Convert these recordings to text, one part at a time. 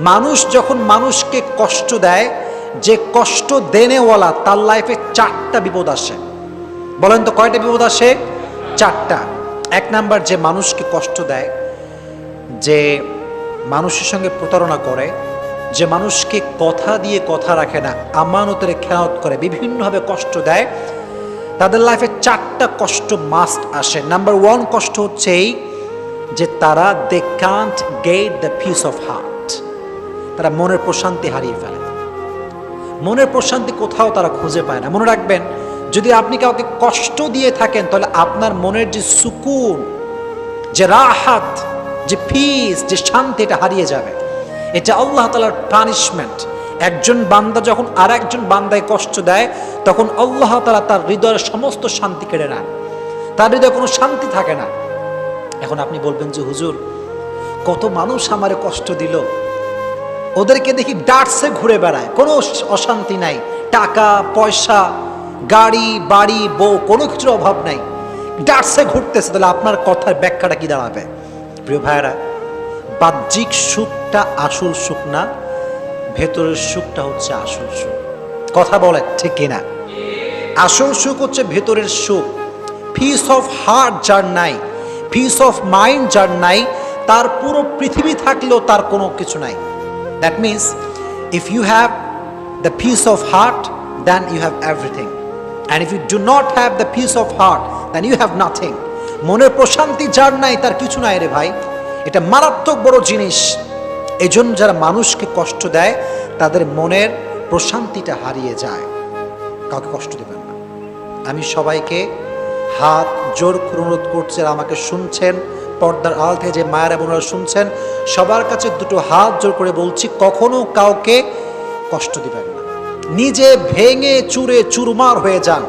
মানুষ যখন মানুষকে কষ্ট দেয়, যে কষ্ট দেনেওয়ালা তার লাইফে 4টা বিপদ আসে। বলেন তো কয়টা বিপদ আসে? 4টা। 1 নাম্বার, যে মানুষকে কষ্ট দেয়, যে মানুষের সঙ্গে প্রতারণা করে, যে মানুষকে কথা দিয়ে কথা রাখে না, আমানতের খেয়ানত করে, বিভিন্নভাবে কষ্ট দেয়, তাদের লাইফে 4টা কষ্ট মাস্ট আসে। নাম্বার 1 কষ্ট হচ্ছে এই যে তারা they can't get the peace of heart. তারা মনের প্রশান্তি হারিয়ে ফেলে। মনের প্রশান্তি কোথাও তারা খুঁজে পায় না। মনে রাখবেন, যদি আপনি কাউকে কষ্ট দিয়ে থাকেন তাহলে আপনার মনের যে সুকুন, যে রাহাত, যে পিস, যে শান্তি, এটা হারিয়ে যাবে। এটা আল্লাহ তাআলার পানিশমেন্ট। একজন বান্দা যখন আর একজন বান্দায় কষ্ট দেয়, তখন আল্লাহ তাআলা তার হৃদয়ের সমস্ত শান্তি কেড়ে নেন। তার হৃদয়ে কোনো শান্তি থাকে না। এখন আপনি বলবেন যে হুজুর, কত মানুষ আমারে কষ্ট দিল, ওদেরকে দেখি ডাটসে ঘুরে বেড়ায়, কোনো অশান্তি নাই, টাকা পয়সা, গাড়ি বাড়ি বউ, কোনো কিছুর অভাব নাই, ডাটসে ঘুরতেছে, তাহলে আপনার কথার ব্যাখ্যাটা কি দাঁড়াবে? প্রিয় ভাইয়েরা, বাহ্যিক সুখটা আসল সুখ না, ভেতরের সুখটা হচ্ছে আসল সুখ। কথা বলে ঠিক কিনা? আসল সুখ হচ্ছে ভেতরের সুখ। পিস অফ হার্ট যার নাই, পিস অফ মাইন্ড যার নাই, তার পুরো পৃথিবী থাকলেও তার কোনো কিছু নাই। That means if you have the peace of heart, then you have everything. And if you do not have the peace of heart, then you have nothing. মনের প্রশান্তি যার নাই তার কিছু নাই রে ভাই। এটা মারাত্মক বড় জিনিস। এজন্য যারা মানুষকে কষ্ট দেয় তাদের মনের প্রশান্তিটা হারিয়ে যায়। কাউকে কষ্ট দেবেন না। আমি সবাইকে হাত জোর করে অনুরোধ করছি, আর আমাকে শুনছেন পর্দার আড়াল থেকে যে মায়েরা বোনেরা শুনছেন, সবার কাছে দুটো হাত জোর করে বলছি, কখনো কাউকে কষ্ট দিবেন না। নিজে ভেঙে চুরে চুরমার হয়ে যান,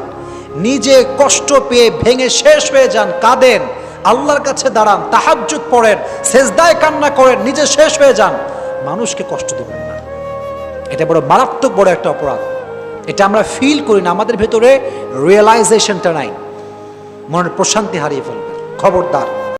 নিজে কষ্ট পেয়ে ভেঙে শেষ হয়ে যান, কাঁদেন, আল্লাহর কাছে দাঁড়ান, তাহাজ্জুদ পড়েন, সেজদায় কান্না করেন, নিজে শেষ হয়ে যান, মানুষকে কষ্ট দিবেন না। এটা বড় মারাত্মক বড় একটা অপরাধ। এটা আমরা ফিল করি না, আমাদের ভেতরে রিয়েলাইজেশনটা নাই, মনের প্রশান্তি হারিয়ে ফেলবেন। খবরদার।